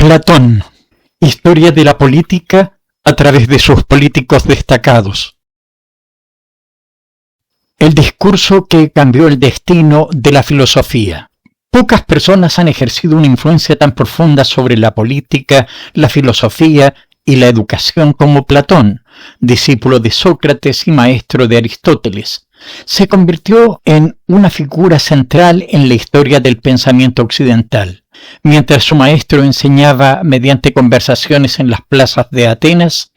Platón. Historia de la política a través de sus políticos destacados. El discurso que cambió el destino de la filosofía. Pocas personas han ejercido una influencia tan profunda sobre la política, la filosofía y la educación como Platón, discípulo de Sócrates y maestro de Aristóteles. Se convirtió en una figura central en la historia del pensamiento occidental. Mientras su maestro enseñaba mediante conversaciones en las plazas de Atenas,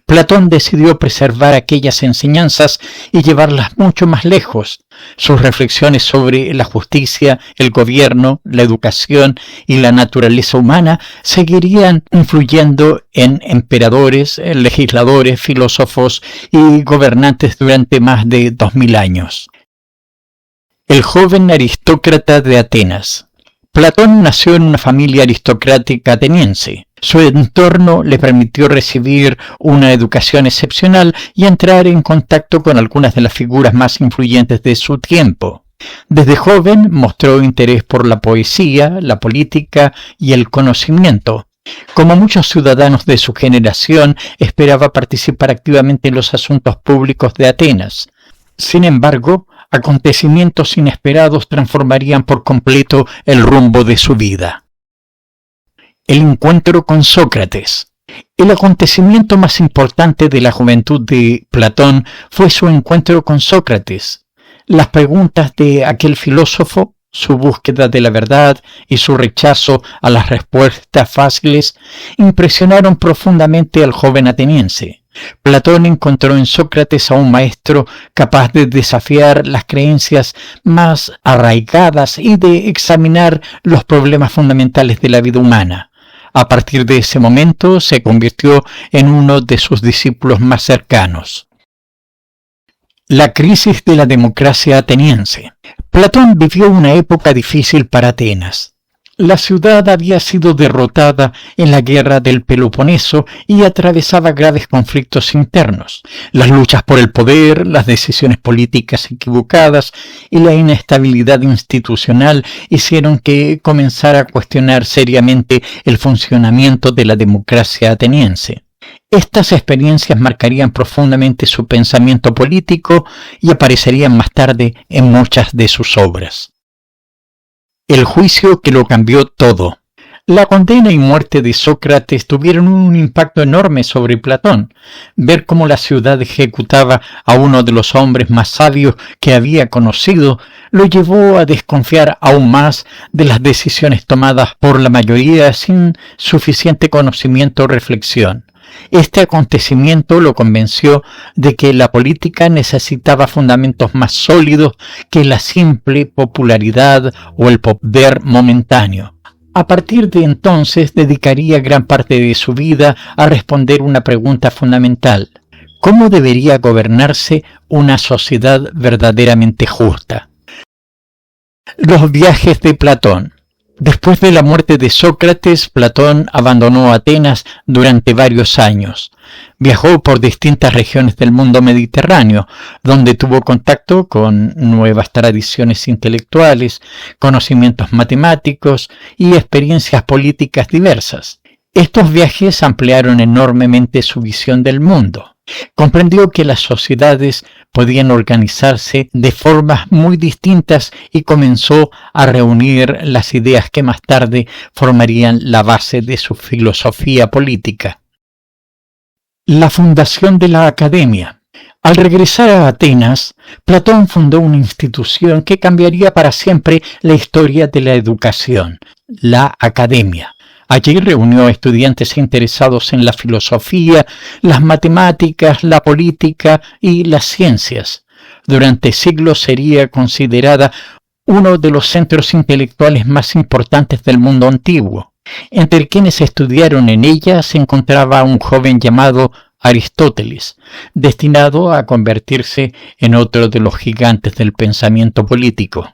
Platón decidió preservar aquellas enseñanzas y llevarlas mucho más lejos. Sus reflexiones sobre la justicia, el gobierno, la educación y la naturaleza humana seguirían influyendo en emperadores, legisladores, filósofos y gobernantes durante más de 2000 años. El joven aristócrata de Atenas. Platón nació en una familia aristocrática ateniense. Su entorno le permitió recibir una educación excepcional y entrar en contacto con algunas de las figuras más influyentes de su tiempo. Desde joven mostró interés por la poesía, la política y el conocimiento. Como muchos ciudadanos de su generación, esperaba participar activamente en los asuntos públicos de Atenas. Sin embargo, acontecimientos inesperados transformarían por completo el rumbo de su vida. El encuentro con Sócrates. El acontecimiento más importante de la juventud de Platón fue su encuentro con Sócrates. Las preguntas de aquel filósofo, su búsqueda de la verdad y su rechazo a las respuestas fáciles impresionaron profundamente al joven ateniense. Platón encontró en Sócrates a un maestro capaz de desafiar las creencias más arraigadas y de examinar los problemas fundamentales de la vida humana. A partir de ese momento se convirtió en uno de sus discípulos más cercanos. La crisis de la democracia ateniense. Platón vivió una época difícil para Atenas. La ciudad había sido derrotada en la guerra del Peloponeso y atravesaba graves conflictos internos. Las luchas por el poder, las decisiones políticas equivocadas y la inestabilidad institucional hicieron que comenzara a cuestionar seriamente el funcionamiento de la democracia ateniense. Estas experiencias marcarían profundamente su pensamiento político y aparecerían más tarde en muchas de sus obras. El juicio que lo cambió todo. La condena y muerte de Sócrates tuvieron un impacto enorme sobre Platón. Ver cómo la ciudad ejecutaba a uno de los hombres más sabios que había conocido lo llevó a desconfiar aún más de las decisiones tomadas por la mayoría sin suficiente conocimiento o reflexión. Este acontecimiento lo convenció de que la política necesitaba fundamentos más sólidos que la simple popularidad o el poder momentáneo. A partir de entonces dedicaría gran parte de su vida a responder una pregunta fundamental: ¿cómo debería gobernarse una sociedad verdaderamente justa? Los viajes de Platón. Después de la muerte de Sócrates, Platón abandonó Atenas durante varios años. Viajó por distintas regiones del mundo mediterráneo, donde tuvo contacto con nuevas tradiciones intelectuales, conocimientos matemáticos y experiencias políticas diversas. Estos viajes ampliaron enormemente su visión del mundo. Comprendió que las sociedades podían organizarse de formas muy distintas y comenzó a reunir las ideas que más tarde formarían la base de su filosofía política. La fundación de la academia. Al regresar a Atenas, Platón fundó una institución que cambiaría para siempre la historia de la educación, la academia. Allí reunió a estudiantes interesados en la filosofía, las matemáticas, la política y las ciencias. Durante siglos sería considerada uno de los centros intelectuales más importantes del mundo antiguo. Entre quienes estudiaron en ella se encontraba un joven llamado Aristóteles, destinado a convertirse en otro de los gigantes del pensamiento político.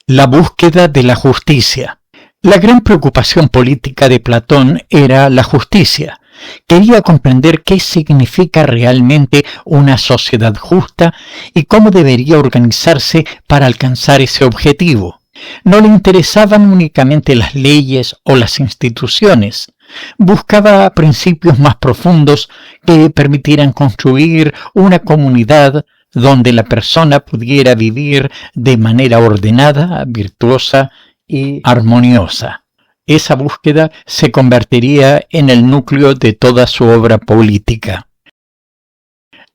La búsqueda de la justicia. La gran preocupación política de Platón era la justicia. Quería comprender qué significa realmente una sociedad justa y cómo debería organizarse para alcanzar ese objetivo. No le interesaban únicamente las leyes o las instituciones. Buscaba principios más profundos que permitieran construir una comunidad donde la persona pudiera vivir de manera ordenada, virtuosa y armoniosa. Esa búsqueda se convertiría en el núcleo de toda su obra política.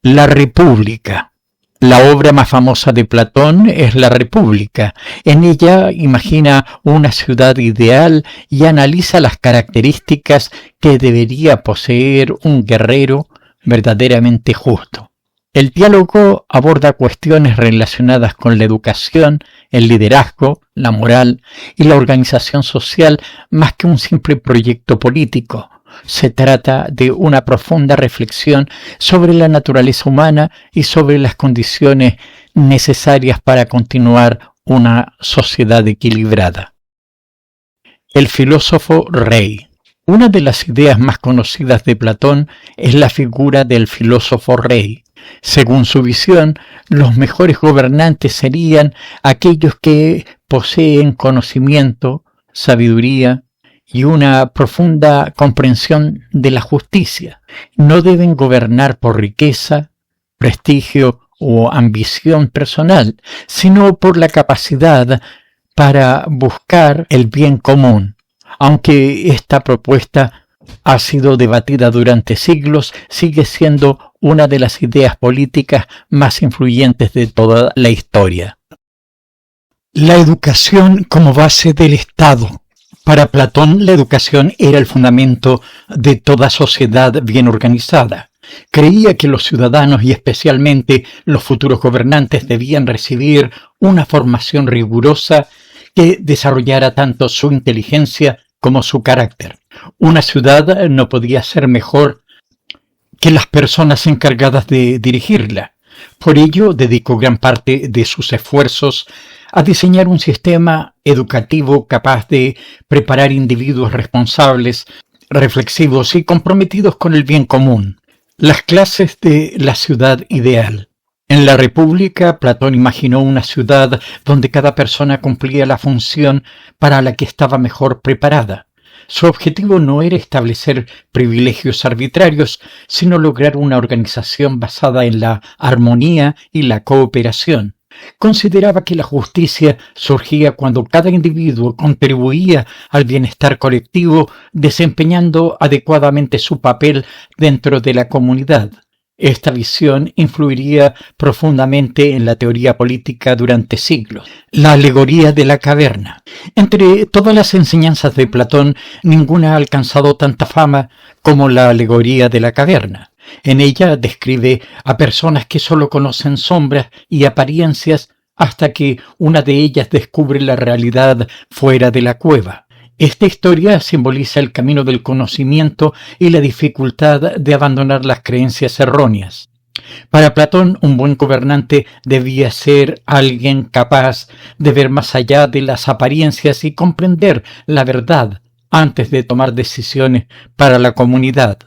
La República. La obra más famosa de Platón es La República. En ella imagina una ciudad ideal y analiza las características que debería poseer un guerrero verdaderamente justo. El diálogo aborda cuestiones relacionadas con la educación, el liderazgo, la moral y la organización social más que un simple proyecto político. Se trata de una profunda reflexión sobre la naturaleza humana y sobre las condiciones necesarias para continuar una sociedad equilibrada. El filósofo rey. Una de las ideas más conocidas de Platón es la figura del filósofo rey. Según su visión, los mejores gobernantes serían aquellos que poseen conocimiento, sabiduría y una profunda comprensión de la justicia. No deben gobernar por riqueza, prestigio o ambición personal, sino por la capacidad para buscar el bien común. Aunque esta propuesta ha sido debatida durante siglos, sigue siendo una de las ideas políticas más influyentes de toda la historia. La educación como base del Estado. Para Platón, la educación era el fundamento de toda sociedad bien organizada. Creía que los ciudadanos y especialmente los futuros gobernantes debían recibir una formación rigurosa que desarrollara tanto su inteligencia como su carácter. Una ciudad no podía ser mejor que las personas encargadas de dirigirla. Por ello, dedicó gran parte de sus esfuerzos a diseñar un sistema educativo capaz de preparar individuos responsables, reflexivos y comprometidos con el bien común. Las clases de la ciudad ideal. En la República, Platón imaginó una ciudad donde cada persona cumplía la función para la que estaba mejor preparada. Su objetivo no era establecer privilegios arbitrarios, sino lograr una organización basada en la armonía y la cooperación. Consideraba que la justicia surgía cuando cada individuo contribuía al bienestar colectivo, desempeñando adecuadamente su papel dentro de la comunidad. Esta visión influiría profundamente en la teoría política durante siglos. La alegoría de la caverna. Entre todas las enseñanzas de Platón, ninguna ha alcanzado tanta fama como la alegoría de la caverna. En ella describe a personas que solo conocen sombras y apariencias hasta que una de ellas descubre la realidad fuera de la cueva. Esta historia simboliza el camino del conocimiento y la dificultad de abandonar las creencias erróneas. Para Platón, un buen gobernante debía ser alguien capaz de ver más allá de las apariencias y comprender la verdad antes de tomar decisiones para la comunidad.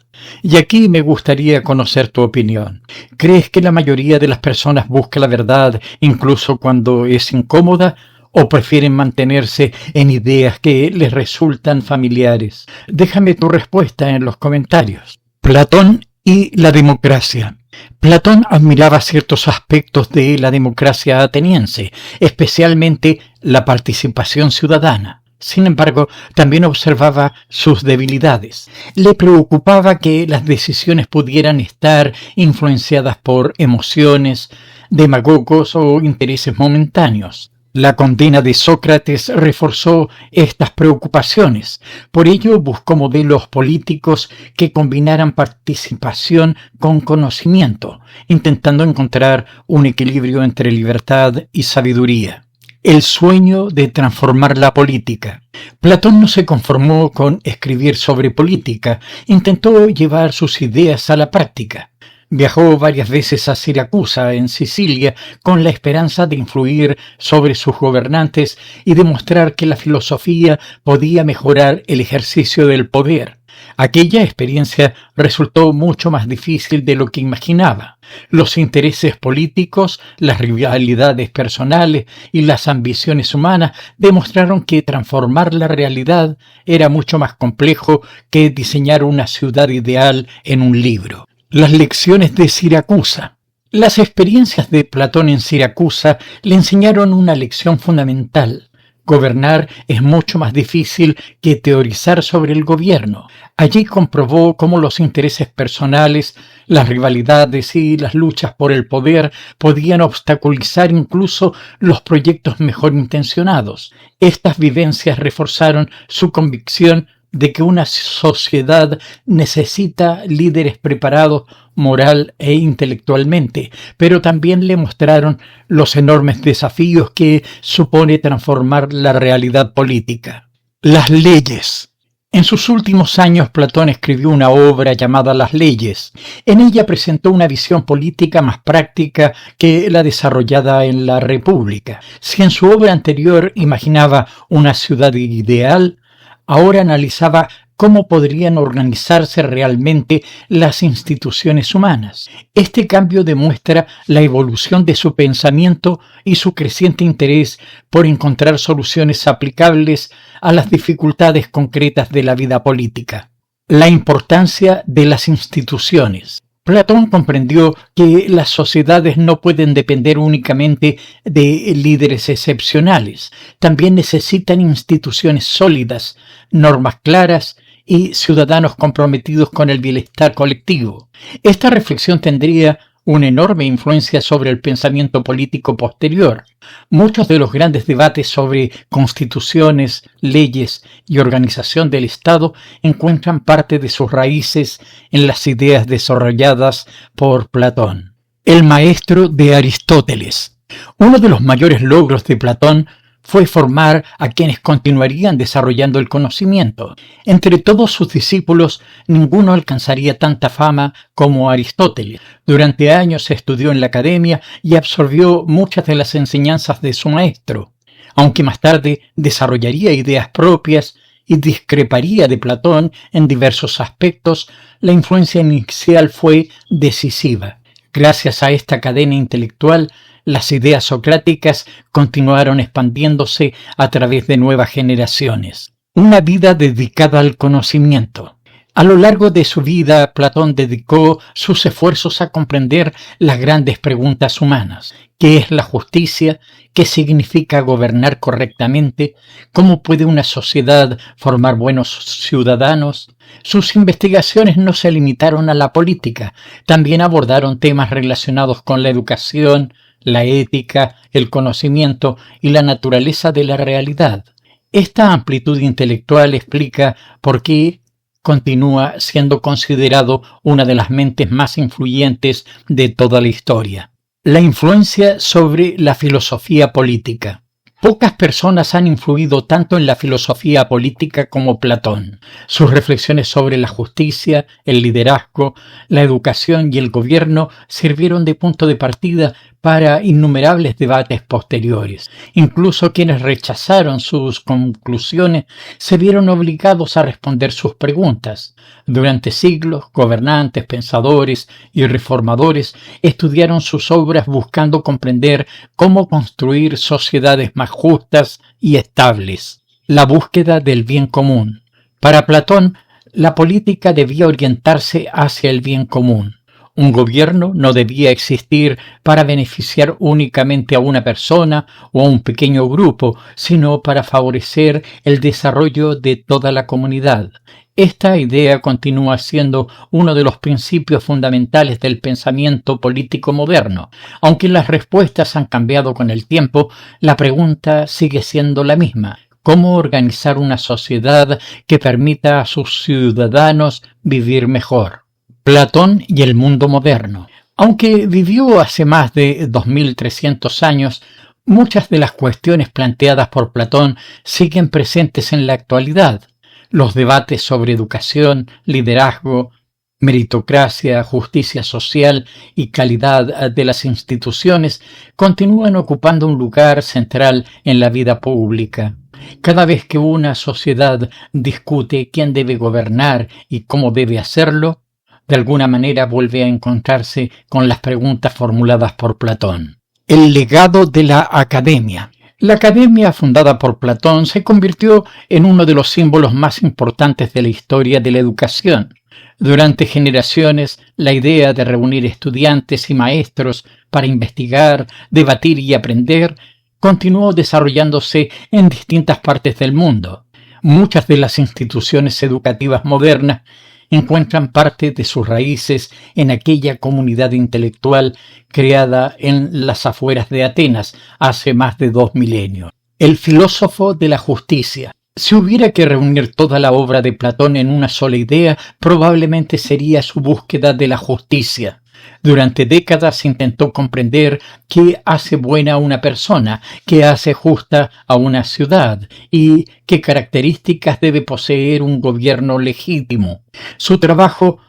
Y aquí me gustaría conocer tu opinión. ¿Crees que la mayoría de las personas busca la verdad incluso cuando es incómoda? ¿O prefieren mantenerse en ideas que les resultan familiares? Déjame tu respuesta en los comentarios. Platón y la democracia. Platón admiraba ciertos aspectos de la democracia ateniense, especialmente la participación ciudadana. Sin embargo, también observaba sus debilidades. Le preocupaba que las decisiones pudieran estar influenciadas por emociones, demagogos o intereses momentáneos. La condena de Sócrates reforzó estas preocupaciones. Por ello buscó modelos políticos que combinaran participación con conocimiento, intentando encontrar un equilibrio entre libertad y sabiduría. El sueño de transformar la política. Platón no se conformó con escribir sobre política, intentó llevar sus ideas a la práctica. Viajó varias veces a Siracusa, en Sicilia, con la esperanza de influir sobre sus gobernantes y demostrar que la filosofía podía mejorar el ejercicio del poder. Aquella experiencia resultó mucho más difícil de lo que imaginaba. Los intereses políticos, las rivalidades personales y las ambiciones humanas demostraron que transformar la realidad era mucho más complejo que diseñar una ciudad ideal en un libro. Las lecciones de Siracusa. Las experiencias de Platón en Siracusa le enseñaron una lección fundamental. Gobernar es mucho más difícil que teorizar sobre el gobierno. Allí comprobó cómo los intereses personales, las rivalidades y las luchas por el poder podían obstaculizar incluso los proyectos mejor intencionados. Estas vivencias reforzaron su convicción de que una sociedad necesita líderes preparados moral e intelectualmente, pero también le mostraron los enormes desafíos que supone transformar la realidad política. Las leyes. En sus últimos años, Platón escribió una obra llamada Las leyes. En ella presentó una visión política más práctica que la desarrollada en la República. Si en su obra anterior imaginaba una ciudad ideal, ahora analizaba cómo podrían organizarse realmente las instituciones humanas. Este cambio demuestra la evolución de su pensamiento y su creciente interés por encontrar soluciones aplicables a las dificultades concretas de la vida política. La importancia de las instituciones. Platón comprendió que las sociedades no pueden depender únicamente de líderes excepcionales. También necesitan instituciones sólidas, normas claras y ciudadanos comprometidos con el bienestar colectivo. Esta reflexión tendría una enorme influencia sobre el pensamiento político posterior. Muchos de los grandes debates sobre constituciones, leyes y organización del Estado encuentran parte de sus raíces en las ideas desarrolladas por Platón. El maestro de Aristóteles. Uno de los mayores logros de Platón fue formar a quienes continuarían desarrollando el conocimiento. Entre todos sus discípulos, ninguno alcanzaría tanta fama como Aristóteles. Durante años estudió en la academia y absorbió muchas de las enseñanzas de su maestro. Aunque más tarde desarrollaría ideas propias y discreparía de Platón en diversos aspectos, la influencia inicial fue decisiva. Gracias a esta cadena intelectual, las ideas socráticas continuaron expandiéndose a través de nuevas generaciones. Una vida dedicada al conocimiento. A lo largo de su vida, Platón dedicó sus esfuerzos a comprender las grandes preguntas humanas. ¿Qué es la justicia? ¿Qué significa gobernar correctamente? ¿Cómo puede una sociedad formar buenos ciudadanos? Sus investigaciones no se limitaron a la política, también abordaron temas relacionados con la educación, la ética, el conocimiento y la naturaleza de la realidad. Esta amplitud intelectual explica por qué continúa siendo considerado una de las mentes más influyentes de toda la historia. La influencia sobre la filosofía política. Pocas personas han influido tanto en la filosofía política como Platón. Sus reflexiones sobre la justicia, el liderazgo, la educación y el gobierno sirvieron de punto de partida para innumerables debates posteriores. Incluso quienes rechazaron sus conclusiones se vieron obligados a responder sus preguntas. Durante siglos, gobernantes, pensadores y reformadores estudiaron sus obras buscando comprender cómo construir sociedades más justas y estables. La búsqueda del bien común. Para Platón, la política debía orientarse hacia el bien común. Un gobierno no debía existir para beneficiar únicamente a una persona o a un pequeño grupo, sino para favorecer el desarrollo de toda la comunidad. Esta idea continúa siendo uno de los principios fundamentales del pensamiento político moderno. Aunque las respuestas han cambiado con el tiempo, la pregunta sigue siendo la misma. ¿Cómo organizar una sociedad que permita a sus ciudadanos vivir mejor? Platón y el mundo moderno. Aunque vivió hace más de 2300 años, muchas de las cuestiones planteadas por Platón siguen presentes en la actualidad. Los debates sobre educación, liderazgo, Meritocracia, justicia social y calidad de las instituciones continúan ocupando un lugar central en la vida pública. Cada vez que una sociedad discute quién debe gobernar y cómo debe hacerlo, de alguna manera vuelve a encontrarse con las preguntas formuladas por Platón. El legado de la academia. La academia, fundada por Platón, se convirtió en uno de los símbolos más importantes de la historia de la educación. Durante generaciones, la idea de reunir estudiantes y maestros para investigar, debatir y aprender continuó desarrollándose en distintas partes del mundo. Muchas de las instituciones educativas modernas encuentran parte de sus raíces en aquella comunidad intelectual creada en las afueras de Atenas hace más de 2 milenios. El filósofo de la justicia. Si hubiera que reunir toda la obra de Platón en una sola idea, probablemente sería su búsqueda de la justicia. Durante décadas intentó comprender qué hace buena a una persona, qué hace justa a una ciudad y qué características debe poseer un gobierno legítimo. Su trabajo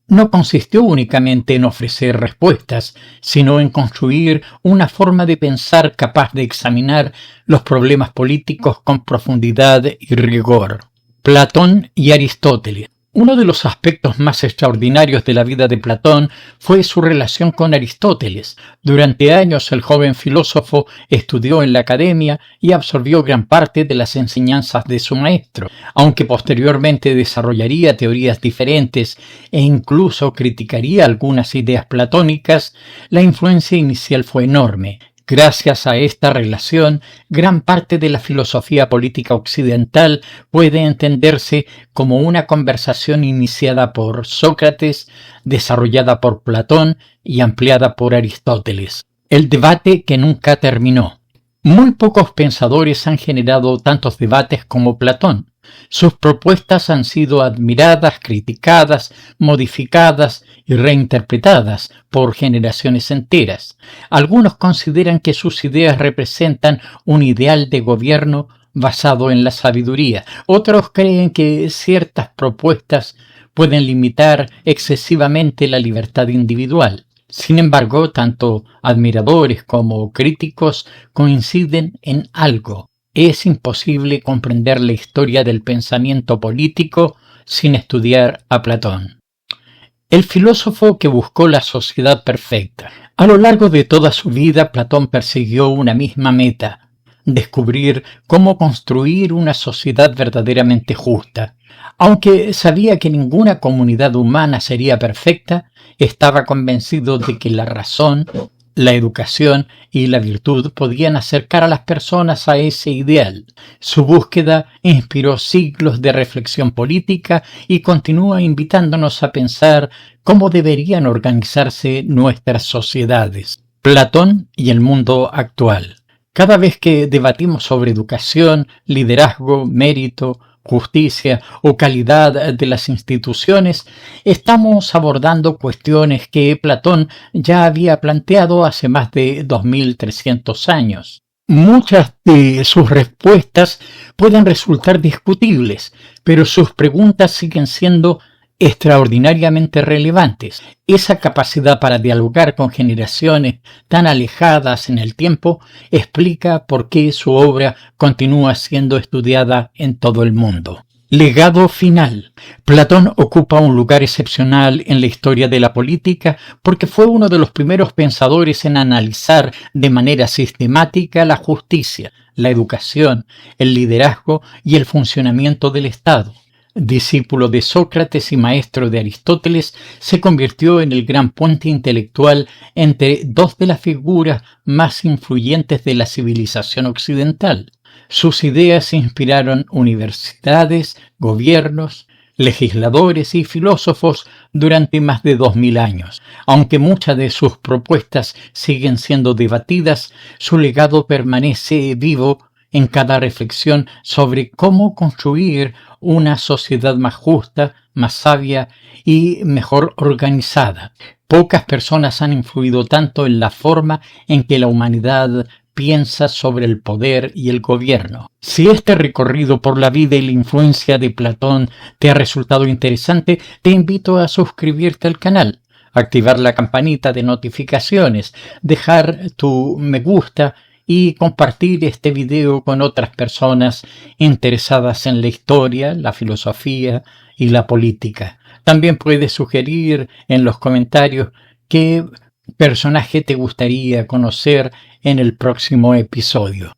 no consistió únicamente en ofrecer respuestas, sino en construir una forma de pensar capaz de examinar los problemas políticos con profundidad y rigor. Platón y Aristóteles. Uno de los aspectos más extraordinarios de la vida de Platón fue su relación con Aristóteles. Durante años el joven filósofo estudió en la academia y absorbió gran parte de las enseñanzas de su maestro. Aunque posteriormente desarrollaría teorías diferentes e incluso criticaría algunas ideas platónicas, la influencia inicial fue enorme. Gracias a esta relación, gran parte de la filosofía política occidental puede entenderse como una conversación iniciada por Sócrates, desarrollada por Platón y ampliada por Aristóteles. El debate que nunca terminó. Muy pocos pensadores han generado tantos debates como Platón. Sus propuestas han sido admiradas, criticadas, modificadas y reinterpretadas por generaciones enteras. Algunos consideran que sus ideas representan un ideal de gobierno basado en la sabiduría. Otros creen que ciertas propuestas pueden limitar excesivamente la libertad individual. Sin embargo, tanto admiradores como críticos coinciden en algo. Es imposible comprender la historia del pensamiento político sin estudiar a Platón. El filósofo que buscó la sociedad perfecta. A lo largo de toda su vida, Platón persiguió una misma meta: descubrir cómo construir una sociedad verdaderamente justa. Aunque sabía que ninguna comunidad humana sería perfecta, estaba convencido de que la razón, la educación y la virtud podían acercar a las personas a ese ideal. Su búsqueda inspiró siglos de reflexión política y continúa invitándonos a pensar cómo deberían organizarse nuestras sociedades. Platón y el mundo actual. Cada vez que debatimos sobre educación, liderazgo, mérito, justicia o calidad de las instituciones, estamos abordando cuestiones que Platón ya había planteado hace más de 2300 años. Muchas de sus respuestas pueden resultar discutibles, pero sus preguntas siguen siendo extraordinariamente relevantes. Esa capacidad para dialogar con generaciones tan alejadas en el tiempo explica por qué su obra continúa siendo estudiada en todo el mundo. Legado final. Platón ocupa un lugar excepcional en la historia de la política porque fue uno de los primeros pensadores en analizar de manera sistemática la justicia, la educación, el liderazgo y el funcionamiento del Estado. Discípulo de Sócrates y maestro de Aristóteles, se convirtió en el gran puente intelectual entre dos de las figuras más influyentes de la civilización occidental. Sus ideas inspiraron universidades, gobiernos, legisladores y filósofos durante más de 2000 años. Aunque muchas de sus propuestas siguen siendo debatidas, su legado permanece vivo en cada reflexión sobre cómo construir una sociedad más justa, más sabia y mejor organizada. Pocas personas han influido tanto en la forma en que la humanidad piensa sobre el poder y el gobierno. Si este recorrido por la vida y la influencia de Platón te ha resultado interesante, te invito a suscribirte al canal, activar la campanita de notificaciones, dejar tu me gusta y compartir este video con otras personas interesadas en la historia, la filosofía y la política. También puedes sugerir en los comentarios qué personaje te gustaría conocer en el próximo episodio.